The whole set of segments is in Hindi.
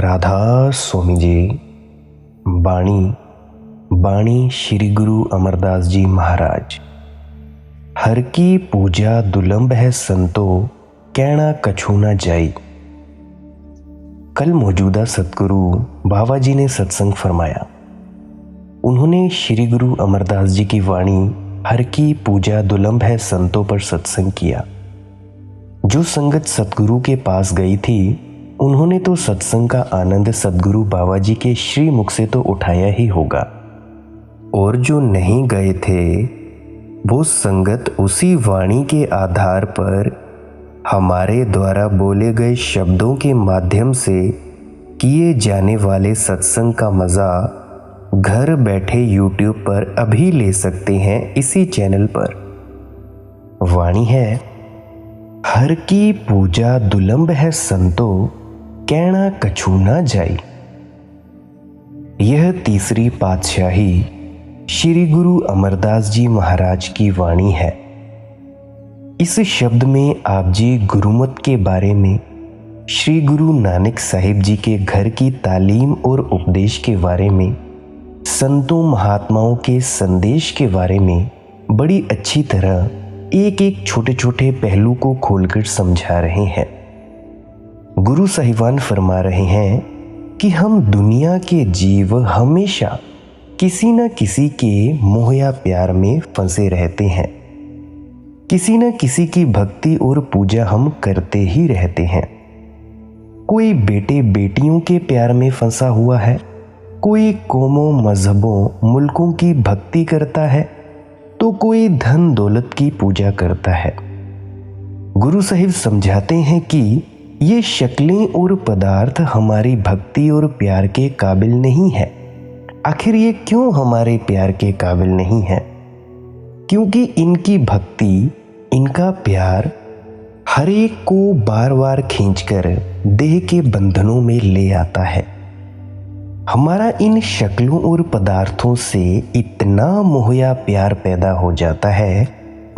राधा स्वामी जी। बाणी बाणी श्री गुरु अमरदास जी महाराज। हर की पूजा दुलंभ है संतो, कहना कछु न जाई। कल मौजूदा सतगुरु बाबा जी ने सत्संग फरमाया। उन्होंने श्री गुरु अमरदास जी की वाणी हर की पूजा दुलंभ है संतों पर सत्संग किया। जो संगत सतगुरु के पास गई थी, उन्होंने तो सत्संग का आनंद सतगुरु बाबा जी के श्री मुख से तो उठाया ही होगा, और जो नहीं गए थे वो संगत उसी वाणी के आधार पर हमारे द्वारा बोले गए शब्दों के माध्यम से किए जाने वाले सत्संग का मज़ा घर बैठे YouTube पर अभी ले सकते हैं। इसी चैनल पर वाणी है, हर की पूजा दुलंभ है संतो, कहना कछु न जाई। यह तीसरी पातशाही श्री गुरु अमरदास जी महाराज की वाणी है। इस शब्द में आप जी गुरुमत के बारे में, श्री गुरु नानक साहिब जी के घर की तालीम और उपदेश के बारे में, संतों महात्माओं के संदेश के बारे में बड़ी अच्छी तरह एक एक छोटे छोटे पहलू को खोलकर समझा रहे हैं। गुरु साहिबान फरमा रहे हैं कि हम दुनिया के जीव हमेशा किसी न किसी के मोह या प्यार में फंसे रहते हैं। किसी न किसी की भक्ति और पूजा हम करते ही रहते हैं। कोई बेटे बेटियों के प्यार में फंसा हुआ है, कोई कौमों मजहबों मुल्कों की भक्ति करता है, तो कोई धन दौलत की पूजा करता है। गुरु साहिब समझाते हैं कि ये शक्लें और पदार्थ हमारी भक्ति और प्यार के काबिल नहीं है। आखिर ये क्यों हमारे प्यार के काबिल नहीं है? क्योंकि इनकी भक्ति, इनका प्यार हर एक को बार बार खींचकर देह के बंधनों में ले आता है। हमारा इन शक्लों और पदार्थों से इतना मोह या प्यार पैदा हो जाता है,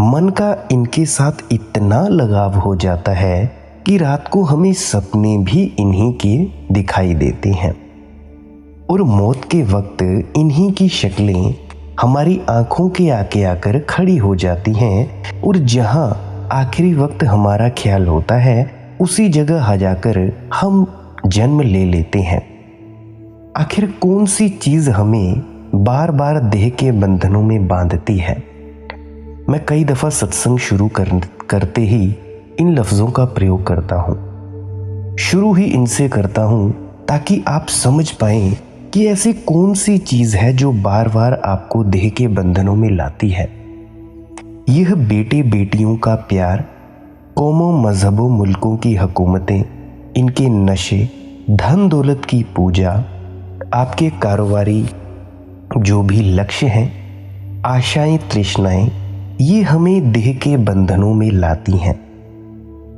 मन का इनके साथ इतना लगाव हो जाता है कि रात को हमें सपने भी इन्हीं के दिखाई देते हैं, और मौत के वक्त इन्हीं की शक्लें हमारी आंखों के आगे आकर खड़ी हो जाती हैं, और जहां आखिरी वक्त हमारा ख्याल होता है उसी जगह आ जाकर हम जन्म ले लेते हैं। आखिर कौन सी चीज़ हमें बार बार देह के बंधनों में बांधती है? मैं कई दफ़ा सत्संग शुरू करते ही इन लफ्ज़ों का प्रयोग करता हूँ। शुरू ही इनसे करता हूँ ताकि आप समझ पाएं कि ऐसी कौन सी चीज़ है जो बार बार आपको देह के बंधनों में लाती है। यह बेटे बेटियों का प्यार, कौमों मजहबों मुल्कों की हुकूमतें, इनके नशे, धन दौलत की पूजा, आपके कारोबारी जो भी लक्ष्य हैं, आशाएं तृष्णाएं, ये हमें देह के बंधनों में लाती हैं।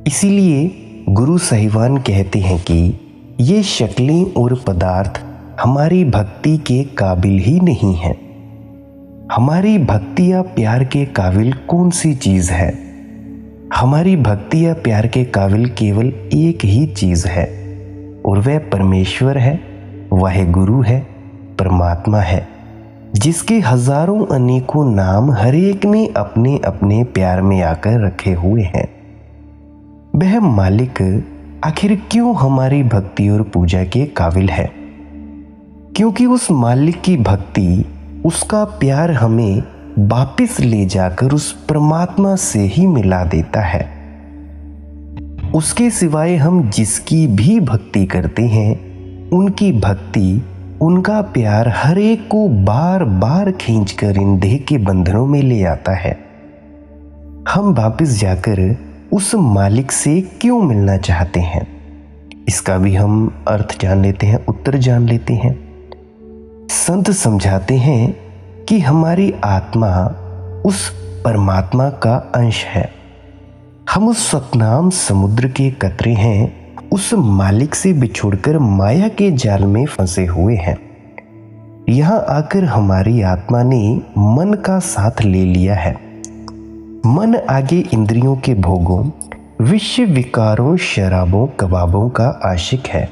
इसीलिए गुरु साहिबान कहते हैं कि ये शक्लें और पदार्थ हमारी भक्ति के काबिल ही नहीं हैं। हमारी भक्ति या प्यार के काबिल कौन सी चीज़ है? हमारी भक्ति या प्यार के काबिल केवल एक ही चीज़ है, और वह परमेश्वर है, वह गुरु है, परमात्मा है, जिसके हजारों अनेकों नाम हर एक ने अपने अपने प्यार में आकर रखे हुए हैं। वह मालिक आखिर क्यों हमारी भक्ति और पूजा के काबिल है? क्योंकि उस मालिक की भक्ति, उसका प्यार हमें वापिस ले जाकर उस परमात्मा से ही मिला देता है। उसके सिवाय हम जिसकी भी भक्ति करते हैं, उनकी भक्ति, उनका प्यार हर एक को बार बार खींचकर इन देह के बंधनों में ले आता है। हम वापिस जाकर उस मालिक से क्यों मिलना चाहते हैं? इसका भी हम अर्थ जान लेते हैं, उत्तर जान लेते हैं। संत समझाते हैं कि हमारी आत्मा उस परमात्मा का अंश है। हम उस सतनाम समुद्र के कतरे हैं, उस मालिक से बिछुड़कर माया के जाल में फंसे हुए हैं। यहाँ आकर हमारी आत्मा ने मन का साथ ले लिया है। मन आगे इंद्रियों के भोगों, विषय विकारों, शराबों, कबाबों का आशिक है।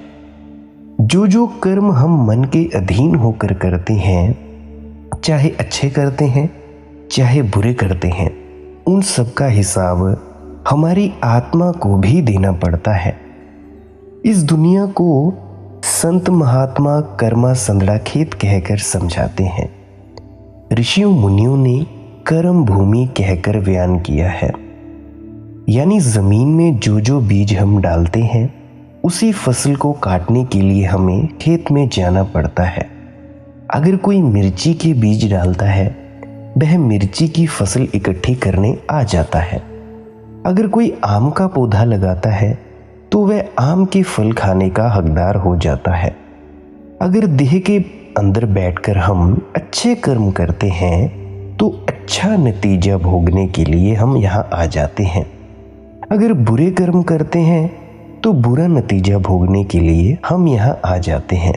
जो जो कर्म हम मन के अधीन होकर करते हैं, चाहे अच्छे करते हैं चाहे बुरे करते हैं, उन सब का हिसाब हमारी आत्मा को भी देना पड़ता है। इस दुनिया को संत महात्मा कर्मा संदड़ा खेत कहकर समझाते हैं। ऋषियों मुनियों ने कर्म भूमि कहकर बयान किया है, यानी जमीन में जो जो बीज हम डालते हैं उसी फसल को काटने के लिए हमें खेत में जाना पड़ता है। अगर कोई मिर्ची के बीज डालता है, वह मिर्ची की फसल इकट्ठी करने आ जाता है। अगर कोई आम का पौधा लगाता है तो वह आम के फल खाने का हकदार हो जाता है। अगर देह के अंदर बैठकर हम अच्छे कर्म करते हैं तो अच्छा नतीजा भोगने के लिए हम यहाँ आ जाते हैं। अगर बुरे कर्म करते हैं तो बुरा नतीजा भोगने के लिए हम यहाँ आ जाते हैं।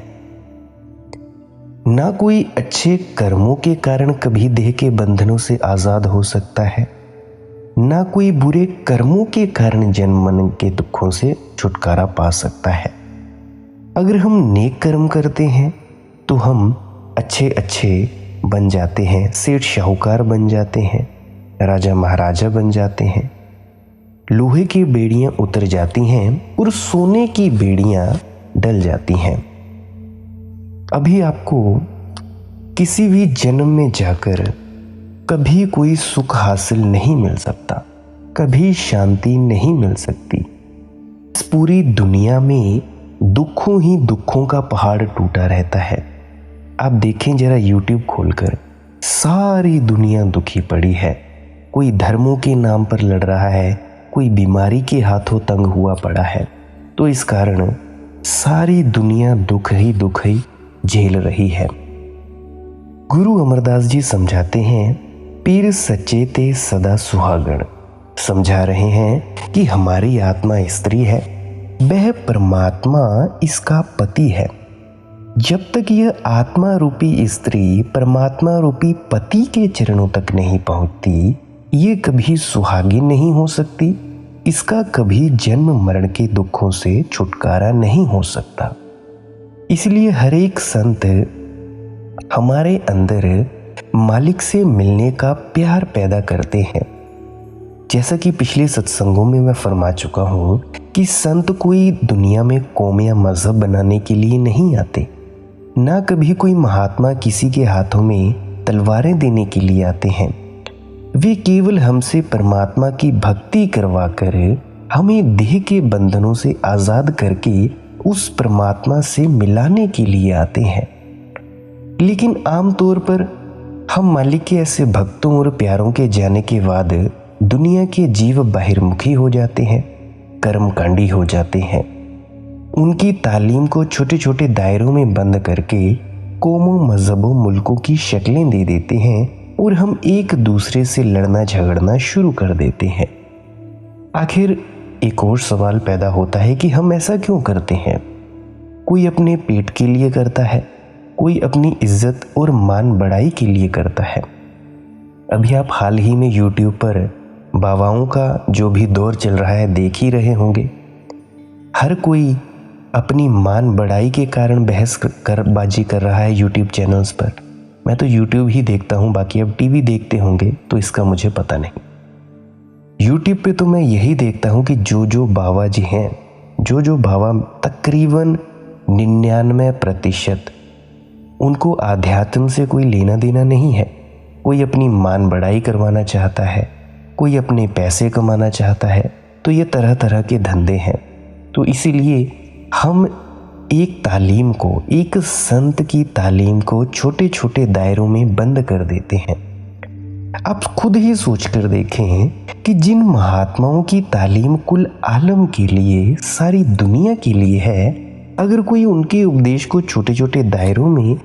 ना कोई अच्छे कर्मों के कारण कभी देह के बंधनों से आज़ाद हो सकता है, ना कोई बुरे कर्मों के कारण जन्म मरण के दुखों से छुटकारा पा सकता है। अगर हम नेक कर्म करते हैं तो हम अच्छे बन जाते हैं, सेठ शाहूकार बन जाते हैं, राजा महाराजा बन जाते हैं। लोहे की बेड़ियां उतर जाती हैं और सोने की बेड़ियां डल जाती हैं। अभी आपको किसी भी जन्म में जाकर कभी कोई सुख हासिल नहीं मिल सकता, कभी शांति नहीं मिल सकती। इस पूरी दुनिया में दुखों ही दुखों का पहाड़ टूटा रहता है। आप देखें जरा YouTube खोलकर, सारी दुनिया दुखी पड़ी है। कोई धर्मों के नाम पर लड़ रहा है, कोई बीमारी के हाथों तंग हुआ पड़ा है। तो इस कारण सारी दुनिया दुख ही झेल रही है। गुरु अमरदास जी समझाते हैं, पीर सच्चे ते सदा सुहागण। समझा रहे हैं कि हमारी आत्मा स्त्री है, वह परमात्मा इसका पति है। जब तक यह आत्मा रूपी स्त्री परमात्मा रूपी पति के चरणों तक नहीं पहुंचती, ये कभी सुहागिन नहीं हो सकती, इसका कभी जन्म मरण के दुखों से छुटकारा नहीं हो सकता। इसलिए हर एक संत हमारे अंदर मालिक से मिलने का प्यार पैदा करते हैं। जैसा कि पिछले सत्संगों में मैं फरमा चुका हूँ कि संत कोई दुनिया में कौम या मजहब बनाने के लिए नहीं आते, ना कभी कोई महात्मा किसी के हाथों में तलवारें देने के लिए आते हैं। वे केवल हमसे परमात्मा की भक्ति करवा कर हमें देह के बंधनों से आज़ाद करके उस परमात्मा से मिलाने के लिए आते हैं। लेकिन आमतौर पर हम मालिक के ऐसे भक्तों और प्यारों के जाने के बाद दुनिया के जीव बाहिर्मुखी हो जाते हैं, कर्मकांडी हो जाते हैं। उनकी तालीम को छोटे छोटे दायरों में बंद करके कौमों मजहबों मुल्कों की शक्लें दे देते हैं और हम एक दूसरे से लड़ना झगड़ना शुरू कर देते हैं। आखिर एक और सवाल पैदा होता है कि हम ऐसा क्यों करते हैं। कोई अपने पेट के लिए करता है, कोई अपनी इज्जत और मान बढ़ाई के लिए करता है। अभी आप हाल ही में YouTube पर बाबाओं का जो भी दौर चल रहा है देख ही रहे होंगे। हर कोई अपनी मान बढ़ाई के कारण बहस करबाजी कर रहा है YouTube चैनल्स पर। मैं तो YouTube ही देखता हूँ, बाकी अब TV देखते होंगे तो इसका मुझे पता नहीं। YouTube पे तो मैं यही देखता हूँ कि जो बाबा जी हैं, जो बाबा तकरीबन 99% उनको आध्यात्म से कोई लेना देना नहीं है। कोई अपनी मान बढ़ाई करवाना चाहता है, कोई अपने पैसे कमाना चाहता है, तो ये तरह तरह के धंधे हैं। तो इसीलिए हम एक तालीम को, एक संत की तालीम को छोटे छोटे दायरों में बंद कर देते हैं। आप खुद ही सोच कर देखें कि जिन महात्माओं की तालीम कुल आलम के लिए, सारी दुनिया के लिए है, अगर कोई उनके उपदेश को छोटे छोटे दायरों में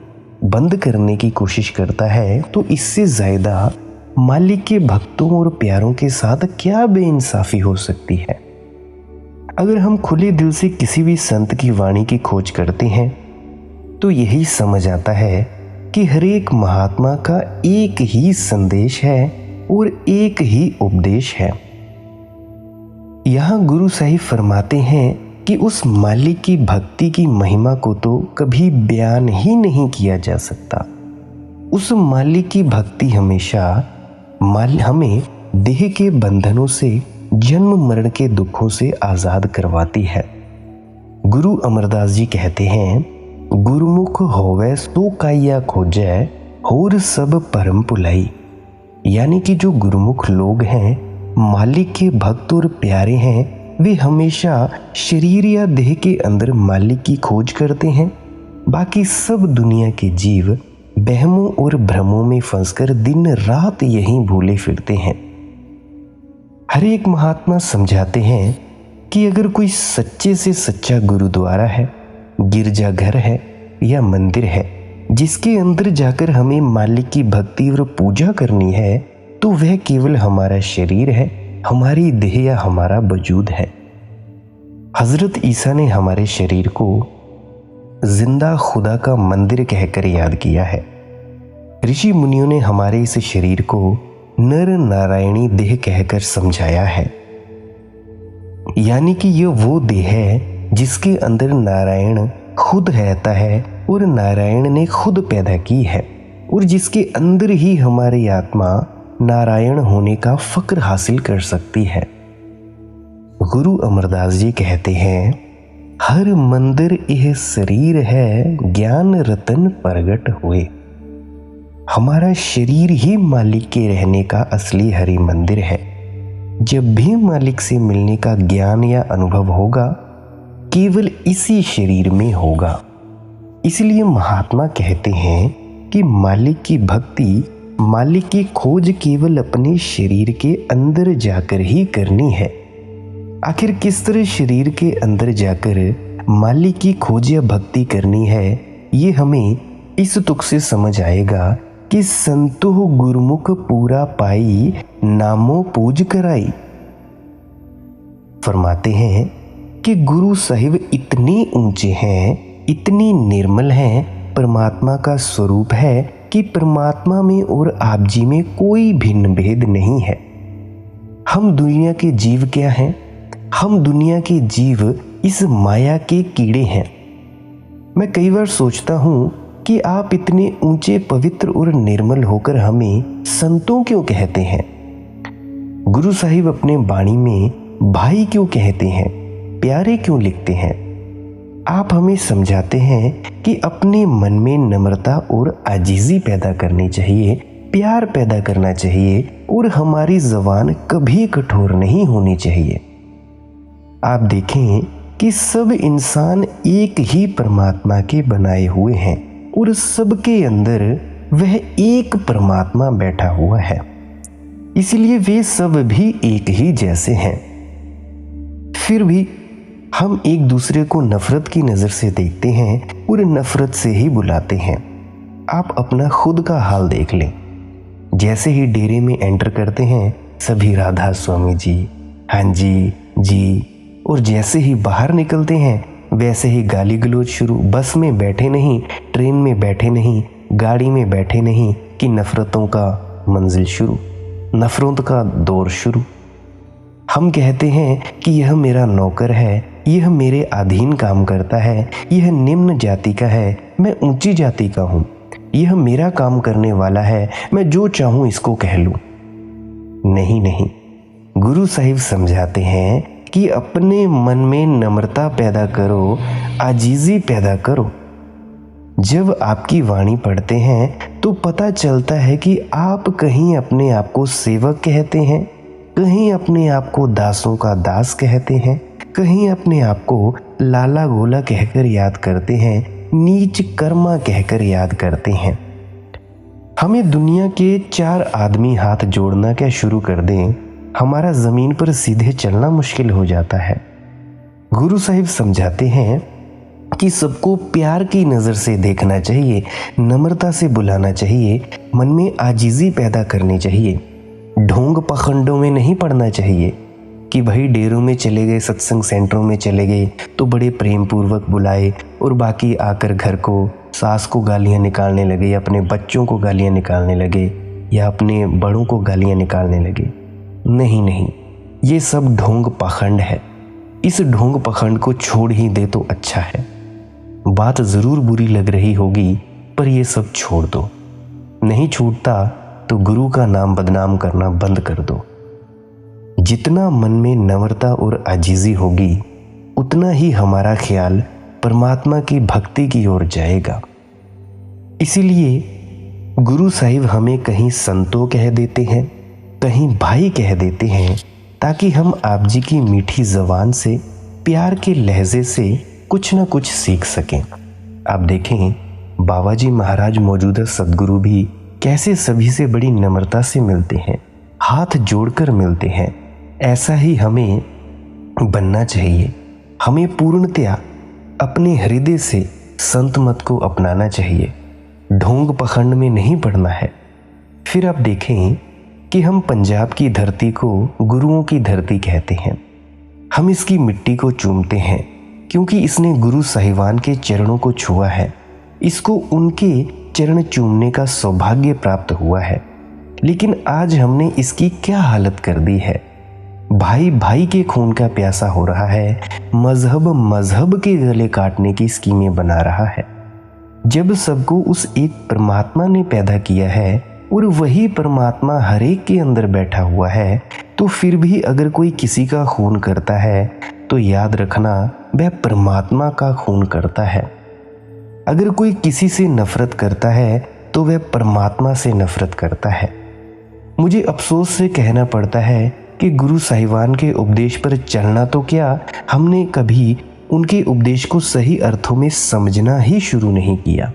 बंद करने की कोशिश करता है तो इससे ज़्यादा मालिक के भक्तों और प्यारों के साथ क्या बेइंसाफ़ी हो सकती है। अगर हम खुले दिल से किसी भी संत की वाणी की खोज करते हैं तो यही समझ आता है कि हर एक महात्मा का एक ही संदेश है और एक ही उपदेश है। यहाँ गुरु साहिब फरमाते हैं कि उस मालिक की भक्ति की महिमा को तो कभी बयान ही नहीं किया जा सकता। उस मालिक की भक्ति हमेशा हमें देह के बंधनों से, जन्म मरण के दुखों से आज़ाद करवाती है। गुरु अमरदास जी कहते हैं, गुरुमुख होवे सो काया खोजै, होर सब परम पुलाई। यानी कि जो गुरुमुख लोग हैं, मालिक के भक्त और प्यारे हैं, वे हमेशा शरीर या देह के अंदर मालिक की खोज करते हैं। बाकी सब दुनिया के जीव बहमों और भ्रमों में फंसकर दिन रात यहीं भूले फिरते हैं। हर एक महात्मा समझाते हैं कि अगर कोई सच्चे से सच्चा गुरुद्वारा है, गिरजाघर है या मंदिर है, जिसके अंदर जाकर हमें मालिक की भक्ति और पूजा करनी है, तो वह केवल हमारा शरीर है, हमारी देह या हमारा वजूद है। हजरत ईसा ने हमारे शरीर को जिंदा खुदा का मंदिर कहकर याद किया है। ऋषि मुनियों ने हमारे इस शरीर को नर नारायणी देह कहकर समझाया है। यानी कि यह वो देह है जिसके अंदर नारायण खुद रहता है और नारायण ने खुद पैदा की है, और जिसके अंदर ही हमारी आत्मा नारायण होने का फक्र हासिल कर सकती है। गुरु अमरदास जी कहते हैं, हर मंदिर यह शरीर है, ज्ञान रतन प्रगट हुए। हमारा शरीर ही मालिक के रहने का असली हरि मंदिर है। जब भी मालिक से मिलने का ज्ञान या अनुभव होगा, केवल इसी शरीर में होगा। इसलिए महात्मा कहते हैं कि मालिक की भक्ति, मालिक की खोज केवल अपने शरीर के अंदर जाकर ही करनी है। आखिर किस तरह शरीर के अंदर जाकर मालिक की खोज या भक्ति करनी है, ये हमें इस तुक से समझ आएगा कि संतो गुरुमुख पूरा पाई, नामो पूज कराई। फरमाते हैं कि गुरु साहिब इतने ऊंचे हैं, इतनी निर्मल हैं, परमात्मा का स्वरूप है कि परमात्मा में और आप जी में कोई भिन्न भेद नहीं है। हम दुनिया के जीव क्या हैं? हम दुनिया के जीव इस माया के कीड़े हैं। मैं कई बार सोचता हूँ कि आप इतने ऊंचे, पवित्र और निर्मल होकर हमें संतों क्यों कहते हैं? गुरु साहिब अपने वाणी में भाई क्यों कहते हैं, प्यारे क्यों लिखते हैं? आप हमें समझाते हैं कि अपने मन में नम्रता और आजीजी पैदा करनी चाहिए, प्यार पैदा करना चाहिए, और हमारी ज़बान कभी कठोर नहीं होनी चाहिए। आप देखें कि सब इंसान एक ही परमात्मा के बनाए हुए हैं, और सबके अंदर वह एक परमात्मा बैठा हुआ है। इसलिए वे सब भी एक ही जैसे हैं। फिर भी हम एक दूसरे को नफरत की नज़र से देखते हैं और नफरत से ही बुलाते हैं। आप अपना खुद का हाल देख लें। जैसे ही डेरे में एंटर करते हैं, सभी राधा स्वामी जी, हाँ जी जी, और जैसे ही बाहर निकलते हैं, वैसे ही गाली गलौज शुरू। बस में बैठे नहीं, ट्रेन में बैठे नहीं, गाड़ी में बैठे नहीं कि नफरतों का मंजिल शुरू, नफरत का दौर शुरू। हम कहते हैं कि यह मेरा नौकर है, यह मेरे अधीन काम करता है, यह निम्न जाति का है, मैं ऊंची जाति का हूँ, यह मेरा काम करने वाला है, मैं जो चाहूँ इसको कह लूँ। नहीं नहीं, गुरु साहिब समझाते हैं कि अपने मन में नम्रता पैदा करो, आजीजी पैदा करो। जब आपकी वाणी पढ़ते हैं तो पता चलता है कि आप कहीं अपने आप को सेवक कहते हैं, कहीं अपने आप को दासों का दास कहते हैं, कहीं अपने आप को लाला गोला कहकर याद करते हैं, नीच कर्मा कहकर याद करते हैं। हमें दुनिया के 4 आदमी हाथ जोड़ना क्या शुरू कर दें, हमारा ज़मीन पर सीधे चलना मुश्किल हो जाता है। गुरु साहिब समझाते हैं कि सबको प्यार की नज़र से देखना चाहिए, नम्रता से बुलाना चाहिए, मन में आजीजी पैदा करनी चाहिए। ढोंग पखंडों में नहीं पड़ना चाहिए कि भाई डेरों में चले गए, सत्संग सेंटरों में चले गए तो बड़े प्रेम पूर्वक बुलाए, और बाकी आकर घर को सास को गालियाँ निकालने लगे, या अपने बच्चों को गालियाँ निकालने लगे, या अपने बड़ों को गालियाँ निकालने लगे। नहीं नहीं, ये सब ढोंग पाखंड है। इस ढोंग पखंड को छोड़ ही दे तो अच्छा है। बात जरूर बुरी लग रही होगी, पर ये सब छोड़ दो। नहीं छूटता तो गुरु का नाम बदनाम करना बंद कर दो। जितना मन में नम्रता और आजीजी होगी, उतना ही हमारा ख्याल परमात्मा की भक्ति की ओर जाएगा। इसीलिए गुरु साहिब हमें कहीं संतो कह देते हैं, कहीं भाई कह देते हैं, ताकि हम आप जी की मीठी जबान से, प्यार के लहजे से कुछ ना कुछ सीख सकें। आप देखें, बाबा जी महाराज मौजूदा सदगुरु भी कैसे सभी से बड़ी नम्रता से मिलते हैं, हाथ जोड़कर मिलते हैं। ऐसा ही हमें बनना चाहिए। हमें पूर्णतया अपने हृदय से संत मत को अपनाना चाहिए, ढोंग पखंड में नहीं पड़ना है। फिर आप देखें कि हम पंजाब की धरती को गुरुओं की धरती कहते हैं। हम इसकी मिट्टी को चूमते हैं क्योंकि इसने गुरु साहिबान के चरणों को छुआ है। इसको उनके चरण चूमने का सौभाग्य प्राप्त हुआ है। लेकिन आज हमने इसकी क्या हालत कर दी है। भाई भाई के खून का प्यासा हो रहा है, मजहब मजहब के गले काटने की स्कीमें बना रहा है। जब सबको उस एक परमात्मा ने पैदा किया है और वही परमात्मा हर एक के अंदर बैठा हुआ है, तो फिर भी अगर कोई किसी का खून करता है तो याद रखना वह परमात्मा का खून करता है। अगर कोई किसी से नफरत करता है तो वह परमात्मा से नफरत करता है। मुझे अफसोस से कहना पड़ता है कि गुरु साहिबान के उपदेश पर चलना तो क्या, हमने कभी उनके उपदेश को सही अर्थों में समझना ही शुरू नहीं किया।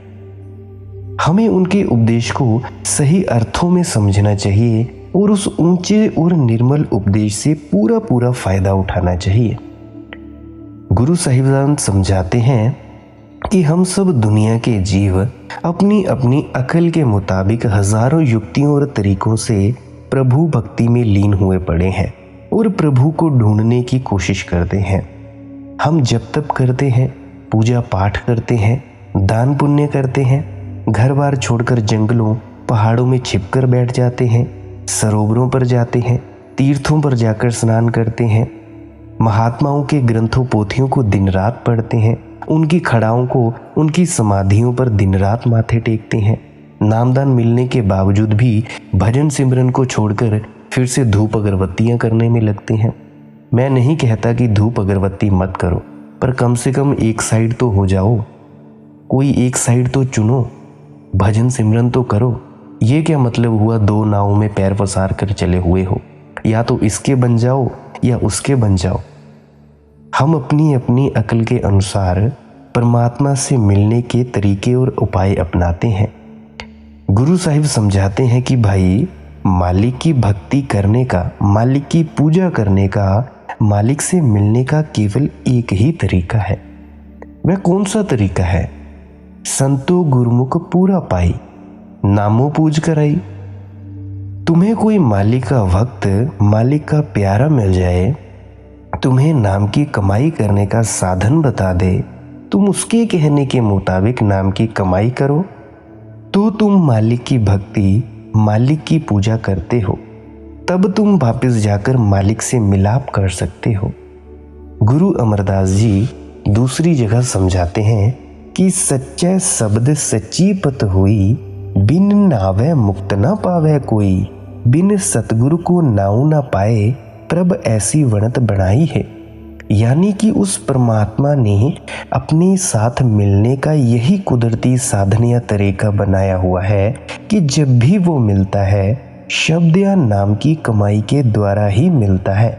हमें उनके उपदेश को सही अर्थों में समझना चाहिए और उस ऊंचे और निर्मल उपदेश से पूरा पूरा फायदा उठाना चाहिए। गुरु साहिबान समझाते हैं कि हम सब दुनिया के जीव अपनी अपनी अकल के मुताबिक हजारों युक्तियों और तरीकों से प्रभु भक्ति में लीन हुए पड़े हैं और प्रभु को ढूंढने की कोशिश करते हैं। हम जप तप करते हैं, पूजा पाठ करते हैं, दान पुण्य करते हैं, घर बार छोड़कर जंगलों पहाड़ों में छिपकर बैठ जाते हैं, सरोवरों पर जाते हैं, तीर्थों पर जाकर स्नान करते हैं, महात्माओं के ग्रंथों पोथियों को दिन रात पढ़ते हैं, उनकी खड़ाओं को, उनकी समाधियों पर दिन रात माथे टेकते हैं। नामदान मिलने के बावजूद भी भजन सिमरन को छोड़कर फिर से धूप अगरबत्तियां करने में लगते हैं। मैं नहीं कहता कि धूप अगरबत्ती मत करो, पर कम से कम एक साइड तो हो जाओ, कोई एक साइड तो चुनो, भजन सिमरन तो करो। ये क्या मतलब हुआ दो नावों में पैर पसार कर चले हुए हो, या तो इसके बन जाओ या उसके बन जाओ। हम अपनी अपनी अकल के अनुसार परमात्मा से मिलने के तरीके और उपाय अपनाते हैं। गुरु साहिब समझाते हैं कि भाई, मालिक की भक्ति करने का, मालिक की पूजा करने का, मालिक से मिलने का केवल एक ही तरीका है। वह कौन सा तरीका है? संतो गुरुमुख पूरा पाई, नामो पूज कराई। तुम्हें कोई मालिक का भक्त, मालिक का प्यारा मिल जाए, तुम्हें नाम की कमाई करने का साधन बता दे, तुम उसके कहने के मुताबिक नाम की कमाई करो, तो तुम मालिक की भक्ति, मालिक की पूजा करते हो। तब तुम वापस जाकर मालिक से मिलाप कर सकते हो। गुरु अमरदास जी दूसरी जगह समझाते हैं कि सच्चा शब्द सच्ची पत हुई, बिन नावे मुक्त न पावे कोई, बिन सतगुरु को नाऊ न पाए, प्रभ ऐसी वणत बनाई है। यानी कि उस परमात्मा ने अपने साथ मिलने का यही कुदरती साधन या तरीका बनाया हुआ है कि जब भी वो मिलता है, शब्द या नाम की कमाई के द्वारा ही मिलता है।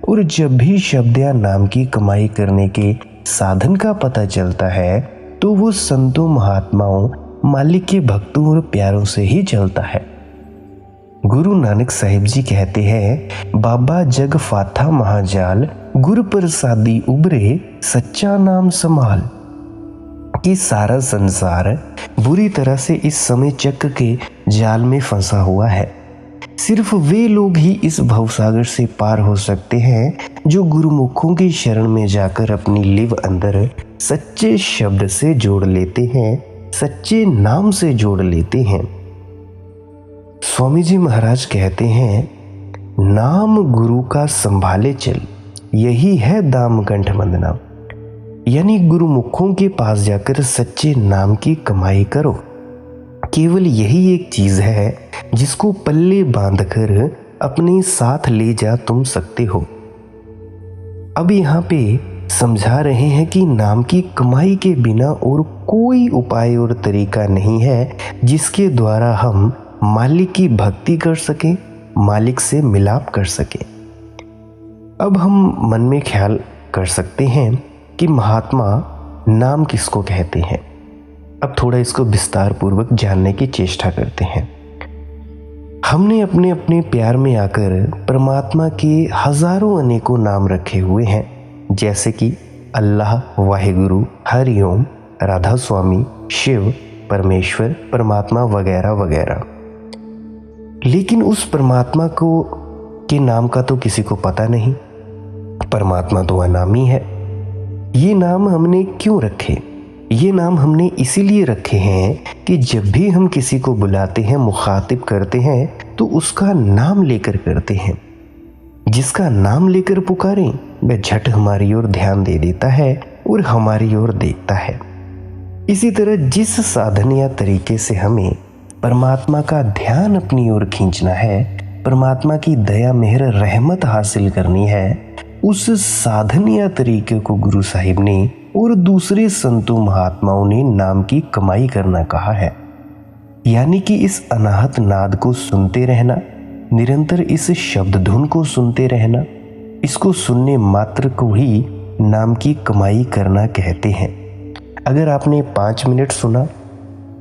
और जब भी शब्द या नाम की कमाई करने के साधन का पता चलता है, तो वो संतों, महात्माओं, मालिक के भक्तों और प्यारों से ही चलता है। गुरु नानक साहिब जी कहते हैं, बाबा जग फाथा महाजाल, गुर प्रसादी उबरे, सच्चा नाम संभाल। कि सारा संसार बुरी तरह से इस समय चक्र के जाल में फंसा हुआ है। सिर्फ वे लोग ही इस भवसागर से पार हो सकते हैं जो गुरुमुखों की शरण में जाकर अपनी लिव अंदर सच्चे शब्द से जोड़ लेते हैं, सच्चे नाम से जोड़ लेते हैं। स्वामी जी महाराज कहते हैं, नाम गुरु का संभाले चल, यही है दाम कंठ बंधना। यानी गुरुमुखों के पास जाकर सच्चे नाम की कमाई करो। केवल यही एक चीज है जिसको पल्ले बांधकर अपने साथ ले जा तुम सकते हो। अब यहाँ पे समझा रहे हैं कि नाम की कमाई के बिना और कोई उपाय और तरीका नहीं है जिसके द्वारा हम मालिक की भक्ति कर सकें, मालिक से मिलाप कर सकें। अब हम मन में ख्याल कर सकते हैं कि महात्मा नाम किसको कहते हैं। अब थोड़ा इसको विस्तार पूर्वक जानने की चेष्टा करते हैं। हमने अपने अपने प्यार में आकर परमात्मा के हजारों अनेकों नाम रखे हुए हैं, जैसे कि अल्लाह, वाहिगुरु, हरिओम, राधा स्वामी, शिव, परमेश्वर, परमात्मा वगैरह वगैरह। लेकिन उस परमात्मा को के नाम का तो किसी को पता नहीं। परमात्मा तो अनामी है। ये नाम हमने क्यों रखे? ये नाम हमने इसीलिए रखे हैं कि जब भी हम किसी को बुलाते हैं, मुखातिब करते हैं, तो उसका नाम लेकर करते हैं। जिसका नाम लेकर पुकारें वह झट हमारी ओर ध्यान दे देता है और हमारी ओर देखता है। इसी तरह जिस साधन या तरीके से हमें परमात्मा का ध्यान अपनी ओर खींचना है, परमात्मा की दया, मेहर, रहमत हासिल करनी है, उस साधन या तरीके को गुरु साहिब ने और दूसरे संतों महात्माओं ने नाम की कमाई करना कहा है। यानी कि इस अनाहत नाद को सुनते रहना, निरंतर इस शब्द धुन को सुनते रहना, इसको सुनने मात्र को ही नाम की कमाई करना कहते हैं। अगर आपने 5 मिनट सुना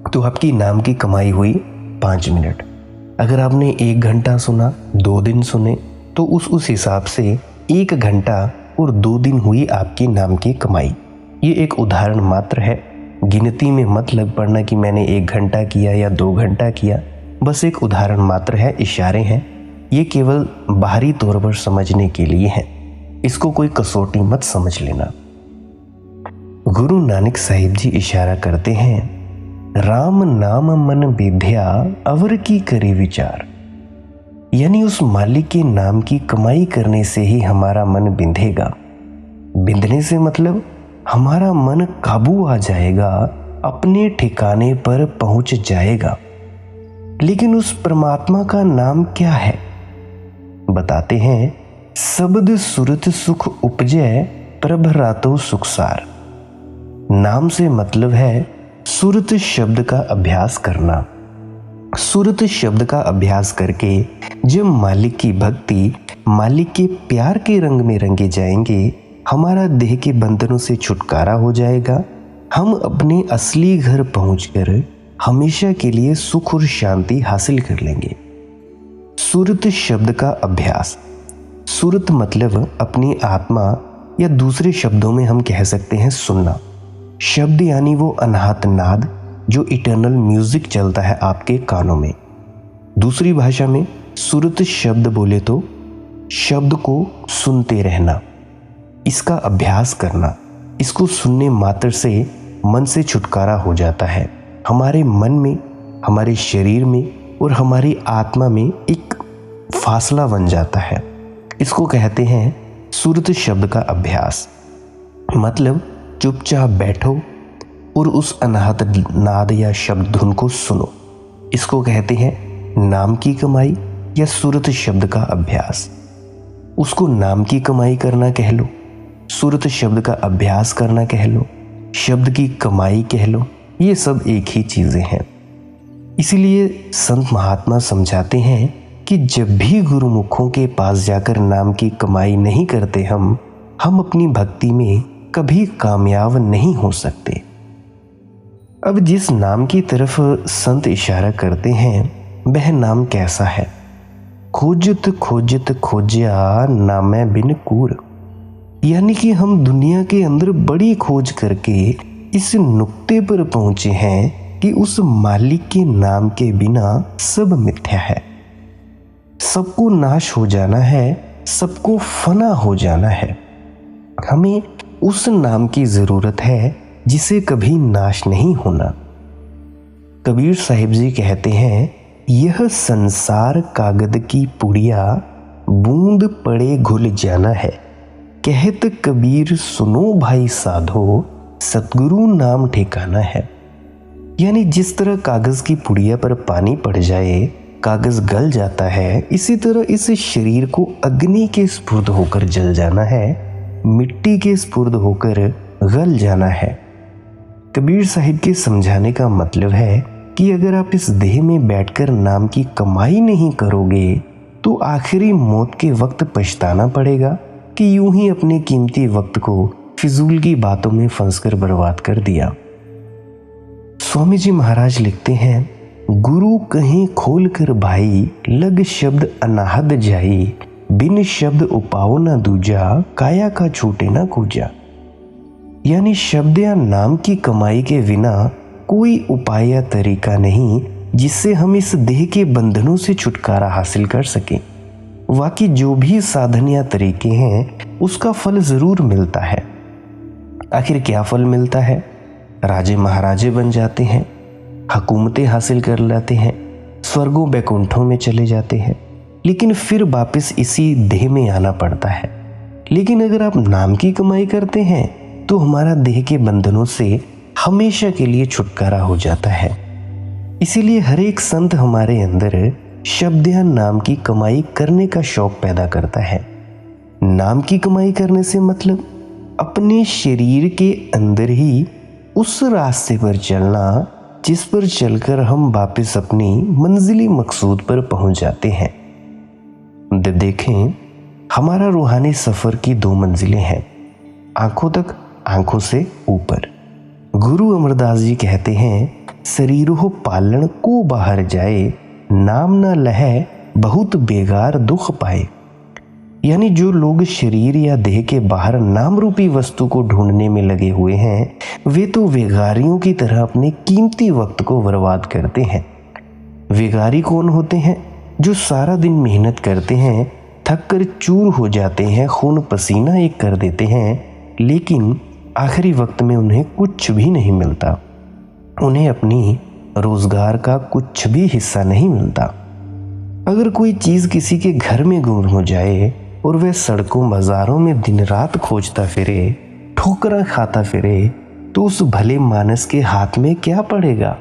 तो आपकी नाम की कमाई हुई 5 मिनट। अगर आपने 1 घंटा सुना, 2 दिन सुने, तो उस हिसाब से 1 घंटा और 2 दिन हुई आपकी नाम की कमाई। ये एक उदाहरण मात्र है। गिनती में मत लग पड़ना कि मैंने 1 घंटा किया या 2 घंटा किया। बस एक उदाहरण मात्र है, इशारे हैं। ये केवल बाहरी तौर पर समझने के लिए है। इसको कोई कसौटी मत समझ लेना। गुरु नानक साहिब जी इशारा करते हैं, राम नाम मन विद्या अवर की करे विचार। यानी उस मालिक के नाम की कमाई करने से ही हमारा मन बिंधेगा। बिंधने से मतलब हमारा मन काबू आ जाएगा, अपने ठिकाने पर पहुंच जाएगा। लेकिन उस परमात्मा का नाम क्या है? बताते हैं, शब्द सुरत सुख उपजय प्रभ रातो सुखसार। नाम से मतलब है सुरत शब्द का अभ्यास करना। सुरत शब्द का अभ्यास करके जब मालिक की भक्ति, मालिक के प्यार के रंग में रंगे जाएंगे, हमारा देह के बंधनों से छुटकारा हो जाएगा। हम अपने असली घर पहुंचकर हमेशा के लिए सुख और शांति हासिल कर लेंगे। सुरत शब्द का अभ्यास। सुरत मतलब अपनी आत्मा, या दूसरे शब्दों में हम कह सकते हैं सुनना। शब्द यानी वो अनाहत नाद जो इटर्नल म्यूजिक चलता है आपके कानों में। दूसरी भाषा में सुरत शब्द बोले तो शब्द को सुनते रहना, इसका अभ्यास करना। इसको सुनने मात्र से मन से छुटकारा हो जाता है। हमारे मन में, हमारे शरीर में और हमारी आत्मा में एक फासला बन जाता है। इसको कहते हैं सुरत शब्द का अभ्यास। मतलब चुपचाप बैठो और उस अनाहत नाद या शब्द धुन को सुनो। इसको कहते हैं नाम की कमाई या सुरत शब्द का अभ्यास। उसको नाम की कमाई करना कह लो, सुरत शब्द का अभ्यास करना कह लो, शब्द की कमाई कह लो, ये सब एक ही चीजें हैं। इसीलिए संत महात्मा समझाते हैं कि जब भी गुरुमुखों के पास जाकर नाम की कमाई नहीं करते हम अपनी भक्ति में कभी कामयाब नहीं हो सकते। अब जिस नाम की तरफ संत इशारा करते हैं वह नाम कैसा है? खोजत खोजत खोज्या नामै बिन कूर। यानी कि हम दुनिया के अंदर बड़ी खोज करके इस नुक्ते पर पहुंचे हैं कि उस मालिक के नाम के बिना सब मिथ्या है। सबको नाश हो जाना है, सबको फना हो जाना है। हमें उस नाम की जरूरत है जिसे कभी नाश नहीं होना। कबीर साहिब जी कहते हैं, यह संसार कागद की पुड़िया, बूंद पड़े घुल जाना है। कहत कबीर सुनो भाई साधो, सतगुरु नाम ठिकाना है। यानी जिस तरह कागज की पुड़िया पर पानी पड़ जाए कागज गल जाता है, इसी तरह इस शरीर को अग्नि के स्पुर्द होकर जल जाना है, मिट्टी के स्पुर्द होकर गल जाना है। कबीर साहिब के समझाने का मतलब है कि अगर आप इस देह में बैठकर नाम की कमाई नहीं करोगे तो आखिरी मौत के वक्त पछताना पड़ेगा कि यूं ही अपने कीमती वक्त को फिजूल की बातों में फंसकर बर्बाद कर दिया। स्वामी जी महाराज लिखते हैं, गुरु कहीं खोल कर भाई, लग शब्द अनाहद जाई, बिन शब्द उपाओ न दूजा, काया का छूटे न कूजा। यानी शब्द या नाम की कमाई के बिना कोई उपाय या तरीका नहीं जिससे हम इस देह के बंधनों से छुटकारा हासिल कर सकें। वाकई जो भी साधन या तरीके हैं उसका फल जरूर मिलता है। आखिर क्या फल मिलता है? राजे महाराजे बन जाते हैं, हुकूमतें हासिल कर लेते हैं, स्वर्गों बैकुंठों में चले जाते हैं, लेकिन फिर वापस इसी देह में आना पड़ता है। लेकिन अगर आप नाम की कमाई करते हैं तो हमारा देह के बंधनों से हमेशा के लिए छुटकारा हो जाता है। इसीलिए हर एक संत हमारे अंदर शब्द या नाम की कमाई करने का शौक पैदा करता है। नाम की कमाई करने से मतलब अपने शरीर के अंदर ही उस रास्ते पर चलना जिस पर चलकर हम वापस अपनी मंजिली मकसूद पर पहुंच जाते हैं। देखें, हमारा रूहानी सफर की 2 मंजिलें हैं, आंखों तक, आंखों से ऊपर। गुरु अमरदास जी कहते हैं, शरीरो पालन को बाहर जाए, नाम न लहे बहुत बेगार दुख पाए। यानी जो लोग शरीर या देह के बाहर नाम रूपी वस्तु को ढूंढने में लगे हुए हैं वे तो वेगारियों की तरह अपने कीमती वक्त को बर्बाद करते हैं। वेगारी कौन होते हैं? जो सारा दिन मेहनत करते हैं, थक कर चूर हो जाते हैं, खून पसीना एक कर देते हैं, लेकिन आखिरी वक्त में उन्हें कुछ भी नहीं मिलता। उन्हें अपनी रोजगार का कुछ भी हिस्सा नहीं मिलता। अगर कोई चीज़ किसी के घर में गुम हो जाए और वह सड़कों बाजारों में दिन रात खोजता फिरे, ठोकरा खाता फिरे, तो उस भले मानस के हाथ में क्या पड़ेगा?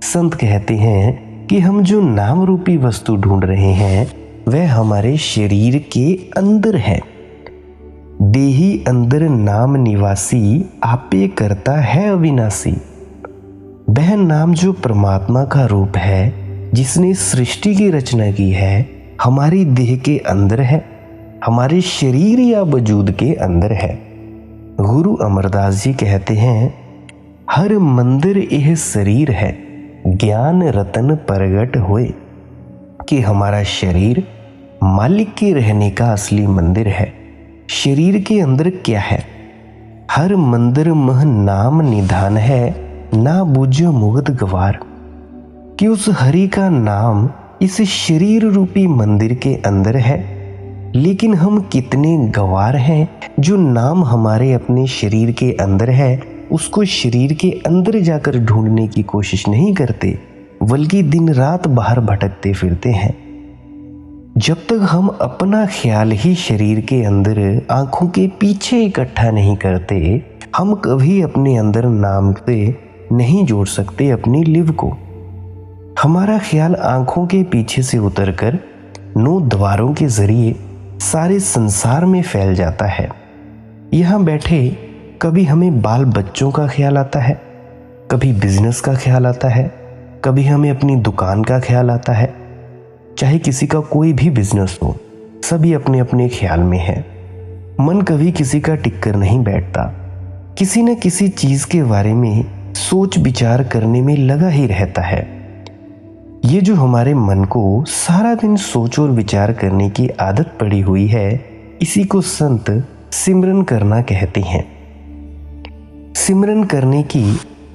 संत कहते हैं कि हम जो नाम रूपी वस्तु ढूंढ रहे हैं वह हमारे शरीर के अंदर है। देही अंदर नाम निवासी, आपे करता है अविनाशी। वह नाम जो परमात्मा का रूप है, जिसने सृष्टि की रचना की है, हमारी देह के अंदर है, हमारे शरीर या वजूद के अंदर है। गुरु अमरदास जी कहते हैं, हर मंदिर यह शरीर है, ज्ञान रतन प्रगट होए। कि हमारा शरीर मालिक के रहने का असली मंदिर है। शरीर के अंदर क्या है? हर मंदिर मह नाम निधान है, ना बूझो मुगत गवार। कि उस हरि का नाम इस शरीर रूपी मंदिर के अंदर है, लेकिन हम कितने गवार हैं जो नाम हमारे अपने शरीर के अंदर है उसको शरीर के अंदर जाकर ढूंढने की कोशिश नहीं करते, बल्कि दिन रात बाहर भटकते फिरते हैं। जब तक हम अपना ख्याल ही शरीर के अंदर आंखों के पीछे इकट्ठा नहीं करते, हम कभी अपने अंदर नाम से नहीं जोड़ सकते अपनी लिव को। हमारा ख्याल आंखों के पीछे से उतरकर 9 द्वारों के जरिए सारे संसार में फैल जाता है। यहाँ बैठे कभी हमें बाल बच्चों का ख्याल आता है, कभी बिजनेस का ख्याल आता है, कभी हमें अपनी दुकान का ख्याल आता है। चाहे किसी का कोई भी बिजनेस हो, सभी अपने अपने ख्याल में है। मन कभी किसी का टिक कर नहीं बैठता, किसी न किसी चीज़ के बारे में सोच विचार करने में लगा ही रहता है। ये जो हमारे मन को सारा दिन सोच और विचार करने की आदत पड़ी हुई है, इसी को संत सिमरन करना कहते हैं। सिमरन करने की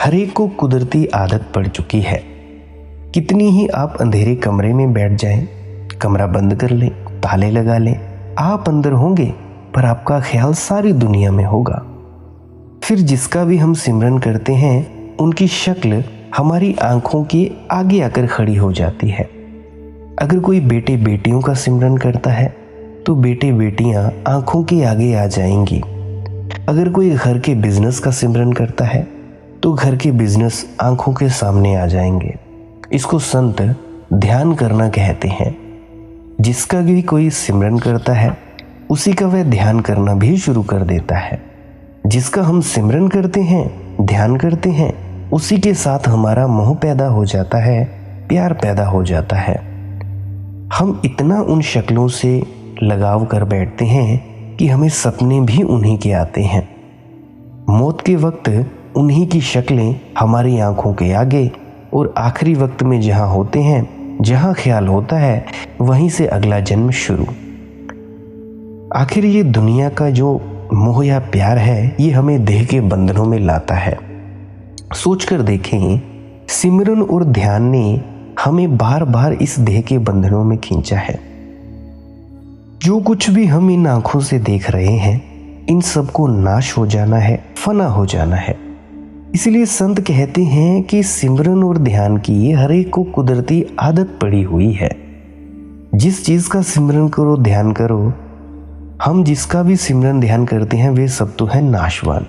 हर एक को कुदरती आदत पड़ चुकी है। कितनी ही आप अंधेरे कमरे में बैठ जाएं, कमरा बंद कर लें, ताले लगा लें, आप अंदर होंगे पर आपका ख्याल सारी दुनिया में होगा। फिर जिसका भी हम सिमरन करते हैं उनकी शक्ल हमारी आंखों के आगे आकर खड़ी हो जाती है। अगर कोई बेटे बेटियों का सिमरन करता है तो बेटे बेटियां आंखों के आगे आ जाएंगी। अगर कोई घर के बिजनेस का सिमरन करता है तो घर के बिजनेस आंखों के सामने आ जाएंगे। इसको संत ध्यान करना कहते हैं। जिसका भी कोई सिमरन करता है उसी का वह ध्यान करना भी शुरू कर देता है। जिसका हम सिमरन करते हैं, ध्यान करते हैं, उसी के साथ हमारा मोह पैदा हो जाता है, प्यार पैदा हो जाता है। हम इतना उन शक्लों से लगाव कर बैठते हैं कि हमें सपने भी उन्हीं के आते हैं। मौत के वक्त उन्हीं की शक्लें हमारी आंखों के आगे, और आखिरी वक्त में जहां होते हैं, जहां ख्याल होता है, वहीं से अगला जन्म शुरू। आखिर ये दुनिया का जो मोह या प्यार है, ये हमें देह के बंधनों में लाता है। सोचकर देखें, सिमरन और ध्यान ने हमें बार बार इस देह के बंधनों में खींचा है। जो कुछ भी हम इन आंखों से देख रहे हैं, इन सबको नाश हो जाना है, फना हो जाना है। इसलिए संत कहते हैं कि सिमरन और ध्यान की हर एक को कुदरती आदत पड़ी हुई है। जिस चीज का सिमरन करो, ध्यान करो, हम जिसका भी सिमरन ध्यान करते हैं वे सब तो है नाशवान।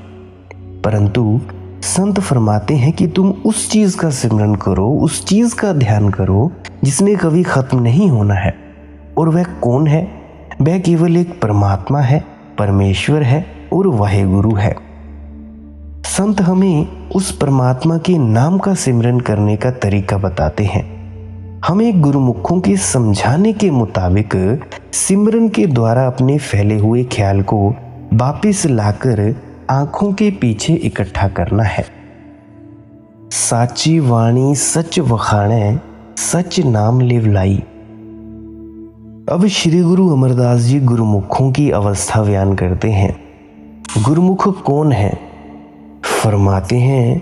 परंतु संत फरमाते हैं कि तुम उस चीज का सिमरन करो, उस चीज का ध्यान करो जिसने कभी खत्म नहीं होना है। और वह कौन है? वह केवल एक परमात्मा है, परमेश्वर है और वाहेगुरु है। संत हमें उस परमात्मा के नाम का सिमरन करने का तरीका बताते हैं। हमें गुरुमुखों के समझाने के मुताबिक सिमरन के द्वारा अपने फैले हुए ख्याल को वापिस लाकर आंखों के पीछे इकट्ठा करना है। साची वाणी सच वखाणे, सच नाम लिवलाई। अब श्री गुरु अमरदास जी गुरुमुखों की अवस्था बयान करते हैं। गुरुमुख कौन है? फरमाते हैं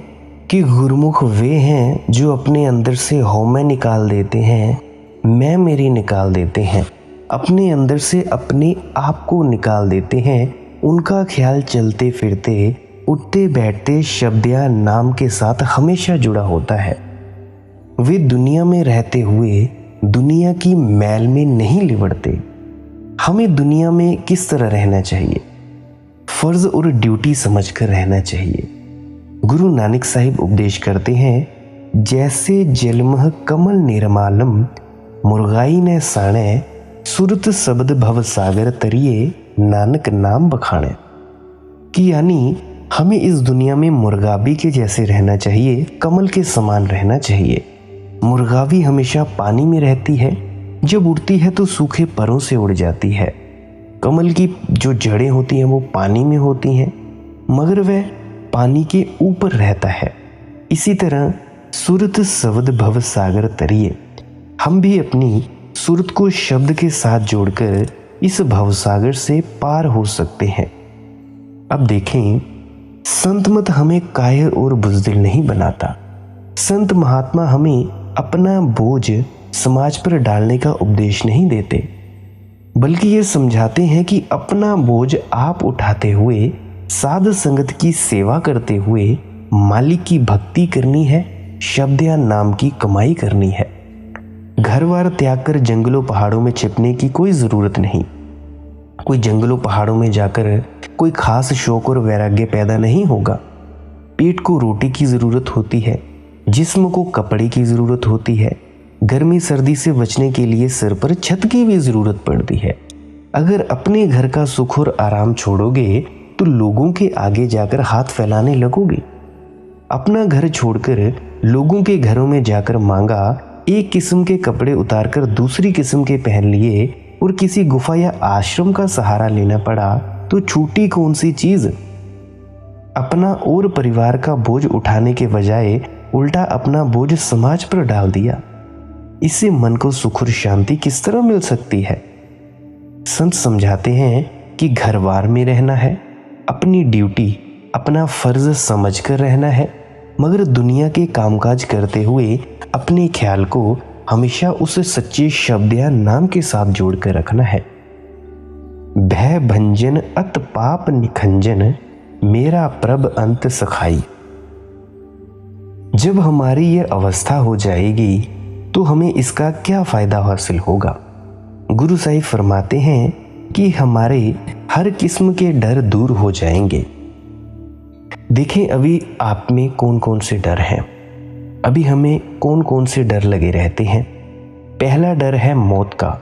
कि गुरुमुख वे हैं जो अपने अंदर से हौमै निकाल देते हैं, मैं मेरी निकाल देते हैं, अपने अंदर से अपने आप को निकाल देते हैं। उनका ख्याल चलते फिरते, उठते बैठते शब्द या नाम के साथ हमेशा जुड़ा होता है। वे दुनिया में रहते हुए दुनिया की मैल में नहीं लिपटते। हमें दुनिया में किस तरह रहना चाहिए? फर्ज और ड्यूटी समझकर रहना चाहिए। गुरु नानक साहिब उपदेश करते हैं, जैसे जलमह कमल निर्मालम, मुर्गाई ने साणे, सुरत शब्द भव सागर तरिए, नानक नाम बखाने। कि यानी हमें इस दुनिया में मुर्गाबी के जैसे रहना चाहिए, कमल के समान रहना चाहिए। मुर्गाबी हमेशा पानी में रहती है, जब उड़ती है तो सूखे परों से उड़ जाती है। कमल की जो जड़ें होती हैं वो पानी में होती हैं, मगर वह पानी के ऊपर रहता है। इसी तरह सुरत शब्द भव सागर तरिए, हम भी अपनी सुरत को शब्द के साथ जोड़कर इस भवसागर से पार हो सकते हैं। अब देखें, संत मत हमें कायर और बुज़दिल नहीं बनाता। संत महात्मा हमें अपना बोझ समाज पर डालने का उपदेश नहीं देते, बल्कि ये समझाते हैं कि अपना बोझ आप उठाते हुए, साध संगत की सेवा करते हुए मालिक की भक्ति करनी है, शब्द या नाम की कमाई करनी है। घर बार त्याग कर जंगलों पहाड़ों में छिपने की कोई ज़रूरत नहीं। कोई जंगलों पहाड़ों में जाकर कोई खास शौक और वैराग्य पैदा नहीं होगा। पेट को रोटी की ज़रूरत होती है, जिस्म को कपड़े की ज़रूरत होती है, गर्मी सर्दी से बचने के लिए सिर पर छत की भी ज़रूरत पड़ती है। अगर अपने घर का सुख और आराम छोड़ोगे तो लोगों के आगे जाकर हाथ फैलाने लगोगे। अपना घर छोड़कर लोगों के घरों में जाकर मांगा, एक किस्म के कपड़े उतारकर दूसरी किस्म के पहन लिए और किसी गुफा या आश्रम का सहारा लेना पड़ा तो छूटी कौन सी चीज? अपना और परिवार का बोझ उठाने के बजाय उल्टा अपना बोझ समाज पर डाल दिया। इससे मन को सुख और शांति किस तरह मिल सकती है? संत समझाते हैं कि घरबार में रहना है, अपनी ड्यूटी, अपना फर्ज समझकर रहना है, मगर दुनिया के कामकाज करते हुए अपने ख्याल को हमेशा उस सच्चे शब्द या नाम के साथ जोड़कर रखना है। भय भंजन अत पाप निखंजन, मेरा प्रभ अंत सखाई। जब हमारी यह अवस्था हो जाएगी तो हमें इसका क्या फायदा हासिल होगा? गुरु साहिब फरमाते हैं कि हमारे हर किस्म के डर दूर हो जाएंगे। देखें अभी आप में कौन कौन से डर हैं, अभी हमें कौन कौन से डर लगे रहते हैं। पहला डर है मौत का,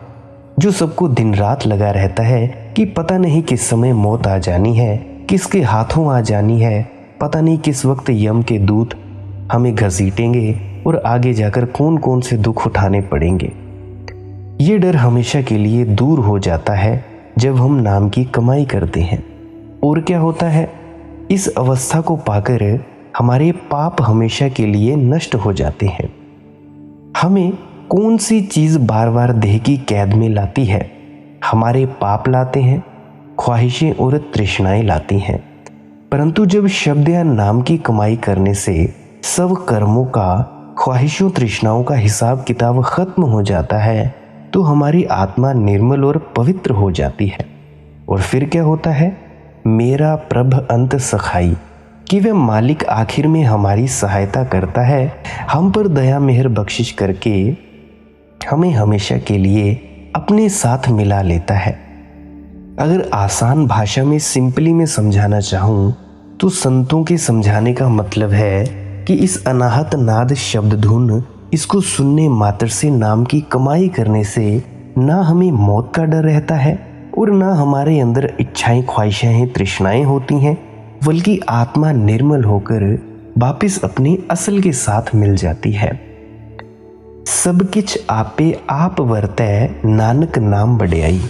जो सबको दिन रात लगा रहता है कि पता नहीं किस समय मौत आ जानी है, किसके हाथों आ जानी है, पता नहीं किस वक्त यम के दूत हमें घसीटेंगे और आगे जाकर कौन कौन से दुख उठाने पड़ेंगे। ये डर हमेशा के लिए दूर हो जाता है जब हम नाम की कमाई करते हैं। और क्या होता है, इस अवस्था को पाकर हमारे पाप हमेशा के लिए नष्ट हो जाते हैं। हमें कौन सी चीज़ बार बार देह की कैद में लाती है? हमारे पाप लाते हैं, ख्वाहिशें और तृष्णाएं लाती हैं। परंतु जब शब्द या नाम की कमाई करने से सब कर्मों का, ख्वाहिशों तृष्णाओं का हिसाब किताब खत्म हो जाता है, तो हमारी आत्मा निर्मल और पवित्र हो जाती है। और फिर क्या होता है, मेरा प्रभ अंत सखाई, कि वह मालिक आखिर में हमारी सहायता करता है, हम पर दया मेहर बख्शिश करके हमें हमेशा के लिए अपने साथ मिला लेता है। अगर आसान भाषा में सिंपली में समझाना चाहूँ तो संतों के समझाने का मतलब है कि इस अनाहत नाद शब्द धुन, इसको सुनने मात्र से नाम की कमाई करने से ना हमें मौत का डर रहता है और ना हमारे अंदर इच्छाएं, ख्वाहिशें, तृष्णाएं होती हैं, बल्कि आत्मा निर्मल होकर वापिस अपने असल के साथ मिल जाती है। सब किछ आपे आप वरतै, नानक नाम बढ़ियाई।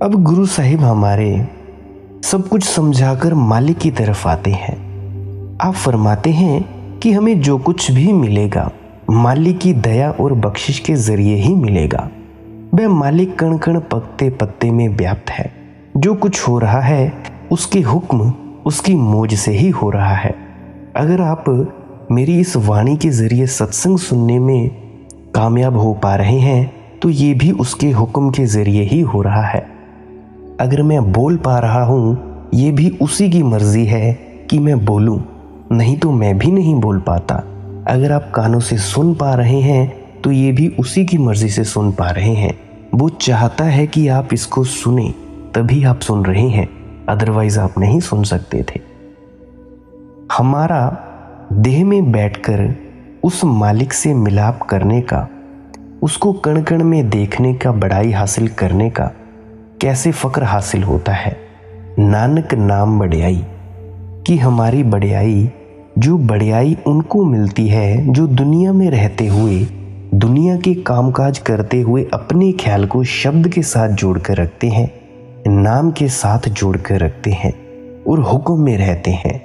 अब गुरु साहिब हमारे सब कुछ समझाकर मालिक की तरफ आते हैं। आप फरमाते हैं कि हमें जो कुछ भी मिलेगा मालिक की दया और बख्शिश के जरिए ही मिलेगा। वह मालिक कण कण पत्ते पत्ते में व्याप्त है। जो कुछ हो रहा है उसके हुक्म, उसकी मौज से ही हो रहा है। अगर आप मेरी इस वाणी के जरिए सत्संग सुनने में कामयाब हो पा रहे हैं तो ये भी उसके हुक्म के जरिए ही हो रहा है। अगर मैं बोल पा रहा हूँ ये भी उसी की मर्जी है कि मैं बोलूँ, नहीं तो मैं भी नहीं बोल पाता। अगर आप कानों से सुन पा रहे हैं तो ये भी उसी की मर्जी से सुन पा रहे हैं। वो चाहता है कि आप इसको सुने, तभी आप सुन रहे हैं, अदरवाइज आप नहीं सुन सकते थे। हमारा देह में बैठकर उस मालिक से मिलाप करने का, उसको कण कण में देखने का, बड़ाई हासिल करने का कैसे फ़क्र हासिल होता है। नानक नाम बढ़ियाई, कि हमारी बढ़ियाई, जो बढ़ियाई उनको मिलती है जो दुनिया में रहते हुए, दुनिया के कामकाज करते हुए अपने ख्याल को शब्द के साथ जोड़ कर रखते हैं, नाम के साथ जोड़ कर रखते हैं और हुक्म में रहते हैं।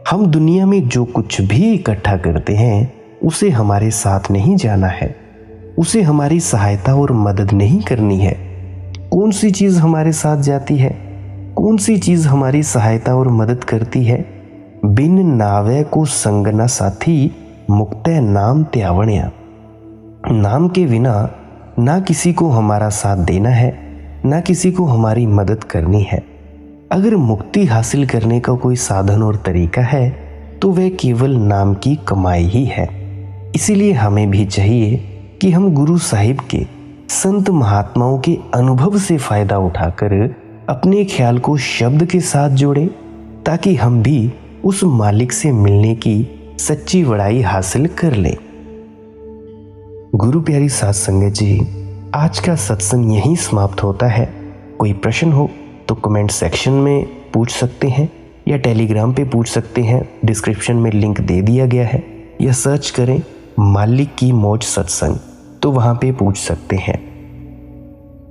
हम दुनिया में जो कुछ भी इकट्ठा करते हैं उसे हमारे साथ नहीं जाना है, उसे हमारी सहायता और मदद नहीं करनी है। कौन सी चीज़ हमारे साथ जाती है, कौन सी चीज़ हमारी सहायता और मदद करती है? बिन नावे को संग न साथी, मुक्ते नाम त्यावण्या। नाम के बिना ना किसी को हमारा साथ देना है, ना किसी को हमारी मदद करनी है। अगर मुक्ति हासिल करने का कोई साधन और तरीका है तो वह केवल नाम की कमाई ही है। इसीलिए हमें भी चाहिए कि हम गुरु साहिब के, संत महात्माओं के अनुभव से फायदा उठाकर अपने ख्याल को शब्द के साथ जोड़ें, ताकि हम भी उस मालिक से मिलने की सच्ची बड़ाई हासिल कर लें। गुरु प्यारी साध संगत जी, आज का सत्संग यहीं समाप्त होता है। कोई प्रश्न हो तो कमेंट सेक्शन में पूछ सकते हैं या टेलीग्राम पे पूछ सकते हैं, डिस्क्रिप्शन में लिंक दे दिया गया है, या सर्च करें मालिक की मौज सत्संग तो वहाँ पे पूछ सकते हैं।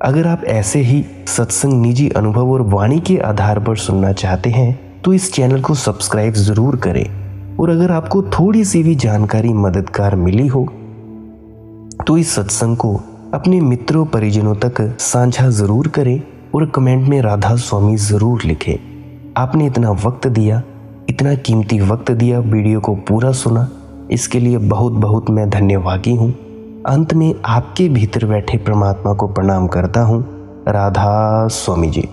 अगर आप ऐसे ही सत्संग निजी अनुभव और वाणी के आधार पर सुनना चाहते हैं तो इस चैनल को सब्सक्राइब ज़रूर करें। और अगर आपको थोड़ी सी भी जानकारी मददगार मिली हो तो इस सत्संग को अपने मित्रों परिजनों तक साझा ज़रूर करें और कमेंट में राधा स्वामी ज़रूर लिखें। आपने इतना वक्त दिया, इतना कीमती वक्त दिया, वीडियो को पूरा सुना, इसके लिए बहुत बहुत मैं धन्यवादी हूँ। अंत में आपके भीतर बैठे परमात्मा को प्रणाम करता हूँ। राधा स्वामी जी।